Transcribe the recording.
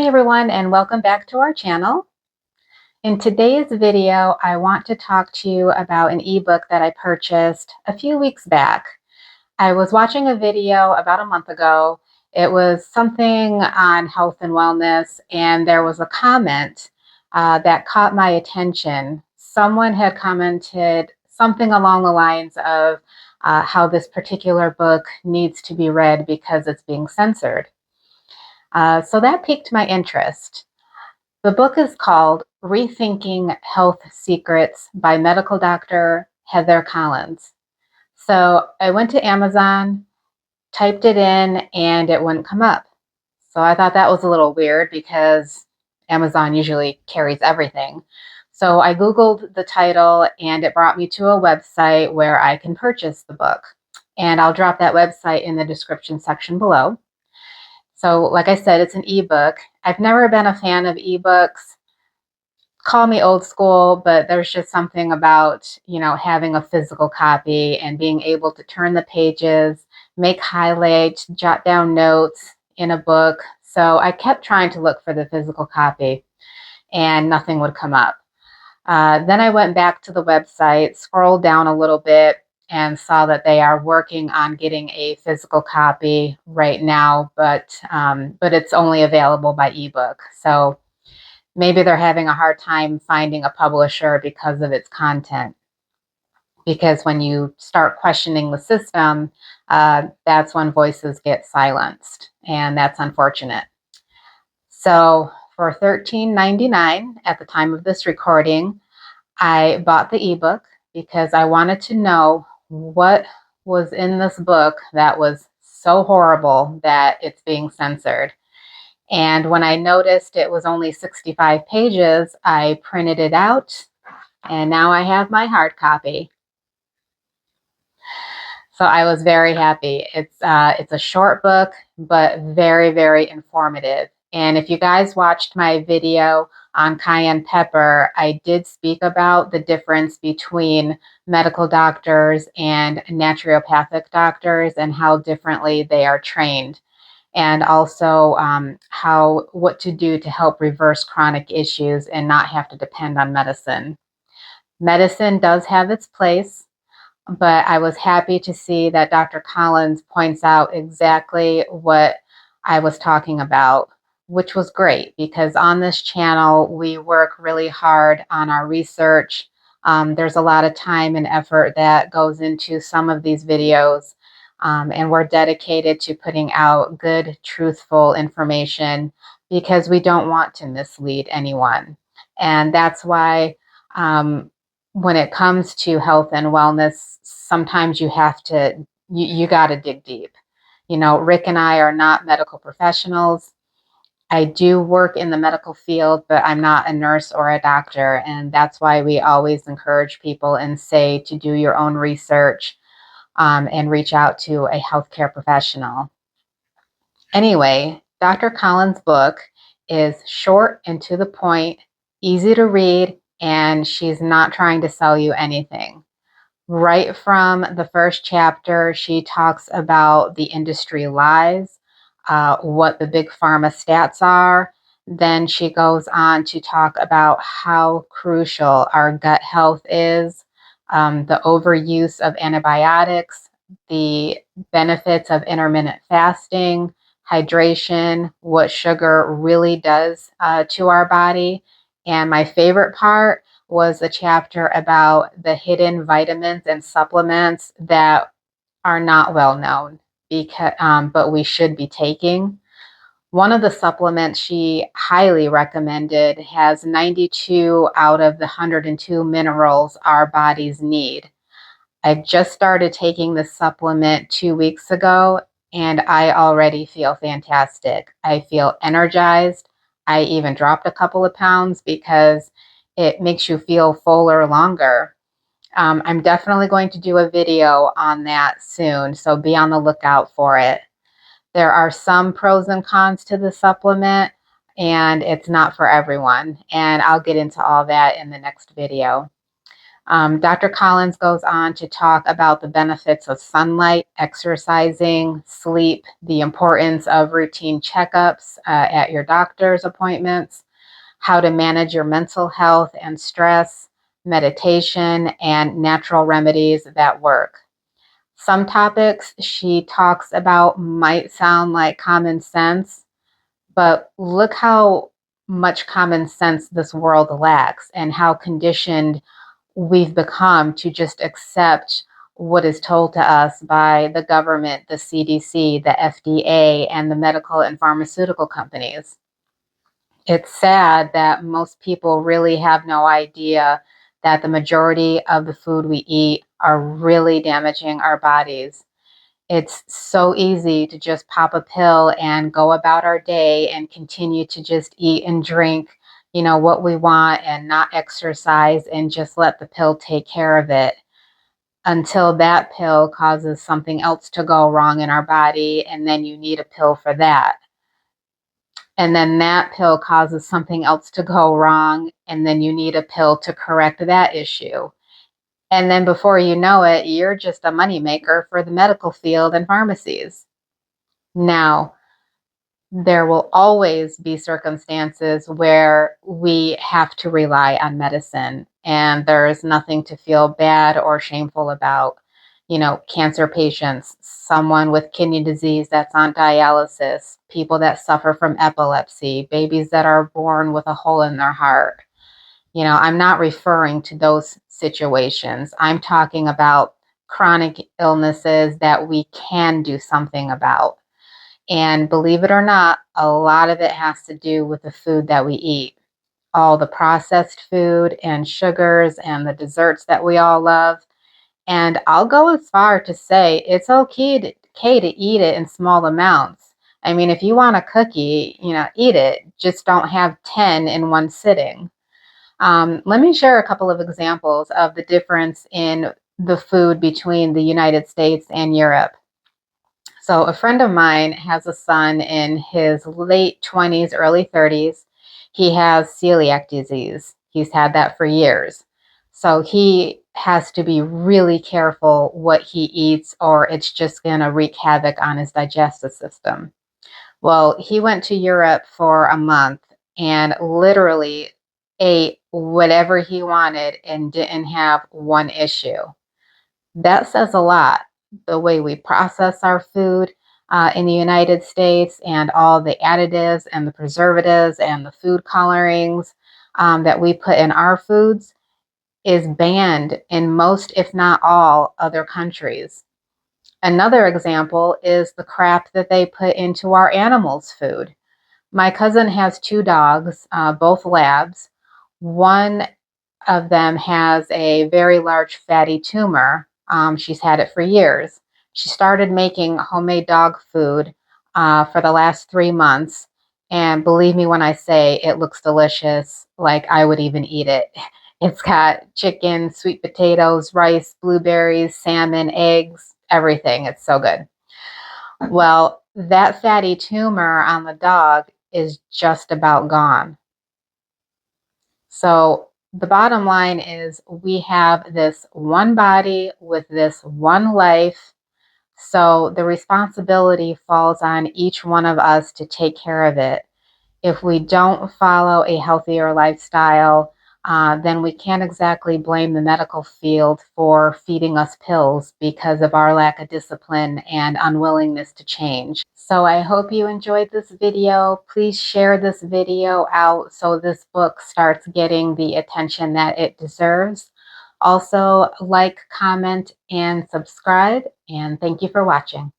Hi everyone, and welcome back to our channel. In today's video, I want to talk to you about an ebook that I purchased a few weeks back. I was watching a video about a month ago. It was something on health and wellness, and there was a comment that caught my attention. Someone had commented something along the lines of how this particular book needs to be read because it's being censored. So that piqued my interest. The book is called Rethinking Health Secrets by medical doctor Heather Collins. So I went to Amazon, typed it in, and it wouldn't come up. So I thought that was a little weird because Amazon usually carries everything. So I Googled the title and it brought me to a website where I can purchase the book. And I'll drop that website in the description section below. So, like I said, it's an ebook. I've never been a fan of ebooks. Call me old school, but there's just something about, having a physical copy and being able to turn the pages, make highlights, jot down notes in a book. So I kept trying to look for the physical copy and nothing would come up. Then I went back to the website, scrolled down a little bit, and saw that they are working on getting a physical copy right now, but it's only available by ebook. So maybe they're having a hard time finding a publisher because of its content. Because when you start questioning the system, that's when voices get silenced, and that's unfortunate. So for $13.99 at the time of this recording, I bought the ebook because I wanted to know what was in this book that was so horrible that it's being censored. And when I noticed it was only 65 pages, I printed it out, and now I have my hard copy. So I was very happy. It's a short book, but very, very informative. And if you guys watched my video on cayenne pepper, I did speak about the difference between medical doctors and naturopathic doctors and how differently they are trained, and also what to do to help reverse chronic issues and not have to depend on medicine. Medicine does have its place, but I was happy to see that Dr. Collins points out exactly what I was talking about, which was great because on this channel, we work really hard on our research. There's a lot of time and effort that goes into some of these videos, and we're dedicated to putting out good, truthful information because we don't want to mislead anyone. And that's why when it comes to health and wellness, sometimes you have to, you got to dig deep. Rick and I are not medical professionals. I do work in the medical field, but I'm not a nurse or a doctor. And that's why we always encourage people and say to do your own research and reach out to a healthcare professional. Anyway, Dr. Collins' book is short and to the point, easy to read, and she's not trying to sell you anything. Right from the first chapter, she talks about the industry lies, what the big pharma stats are. Then she goes on to talk about how crucial our gut health is, the overuse of antibiotics, the benefits of intermittent fasting, hydration, what sugar really does to our body. And my favorite part was a chapter about the hidden vitamins and supplements that are not well known, because but we should be taking. One of the supplements she highly recommended has 92 out of the 102 minerals our bodies need. I just started taking this supplement 2 weeks ago, and I already feel fantastic. I feel energized. I even dropped a couple of pounds because it makes you feel fuller longer. I'm definitely going to do a video on that soon, so be on the lookout for it. There are some pros and cons to the supplement, and it's not for everyone. And I'll get into all that in the next video. Dr. Collins goes on to talk about the benefits of sunlight, exercising, sleep, the importance of routine checkups at your doctor's appointments, how to manage your mental health and stress, meditation, and natural remedies that work. Some topics she talks about might sound like common sense, but look how much common sense this world lacks and how conditioned we've become to just accept what is told to us by the government, the CDC, the FDA, and the medical and pharmaceutical companies. It's sad that most people really have no idea that the majority of the food we eat are really damaging our bodies. It's so easy to just pop a pill and go about our day and continue to just eat and drink, what we want and not exercise and just let the pill take care of it until that pill causes something else to go wrong in our body. And then you need a pill for that. And then that pill causes something else to go wrong. And then you need a pill to correct that issue. And then before you know it, you're just a moneymaker for the medical field and pharmacies. Now, there will always be circumstances where we have to rely on medicine, and there's nothing to feel bad or shameful about. Cancer patients, someone with kidney disease that's on dialysis, people that suffer from epilepsy, babies that are born with a hole in their heart. I'm not referring to those situations. I'm talking about chronic illnesses that we can do something about. And believe it or not, a lot of it has to do with the food that we eat. All the processed food and sugars and the desserts that we all love. And I'll go as far to say it's okay to eat it in small amounts. I mean, if you want a cookie, eat it. Just don't have 10 in one sitting. Let me share a couple of examples of the difference in the food between the United States and Europe. So, a friend of mine has a son in his late 20s, early 30s. He has celiac disease. He's had that for years. So, he has to be really careful what he eats, or it's just going to wreak havoc on his digestive system. Well, he went to Europe for a month and literally ate whatever he wanted and didn't have one issue. That says a lot. The way we process our food in the United States and all the additives and the preservatives and the food colorings that we put in our foods is banned in most, if not all, other countries. Another example is the crap that they put into our animals' food. My cousin has two dogs, both labs. One of them has a very large fatty tumor. She's had it for years. She started making homemade dog food for the last 3 months. And believe me when I say it looks delicious, like I would even eat it. It's got chicken, sweet potatoes, rice, blueberries, salmon, eggs, everything. It's so good. Well, that fatty tumor on the dog is just about gone. So the bottom line is we have this one body with this one life. So the responsibility falls on each one of us to take care of it. If we don't follow a healthier lifestyle, then we can't exactly blame the medical field for feeding us pills because of our lack of discipline and unwillingness to change. So I hope you enjoyed this video. Please share this video out so this book starts getting the attention that it deserves. Also, like, comment, and subscribe. And thank you for watching.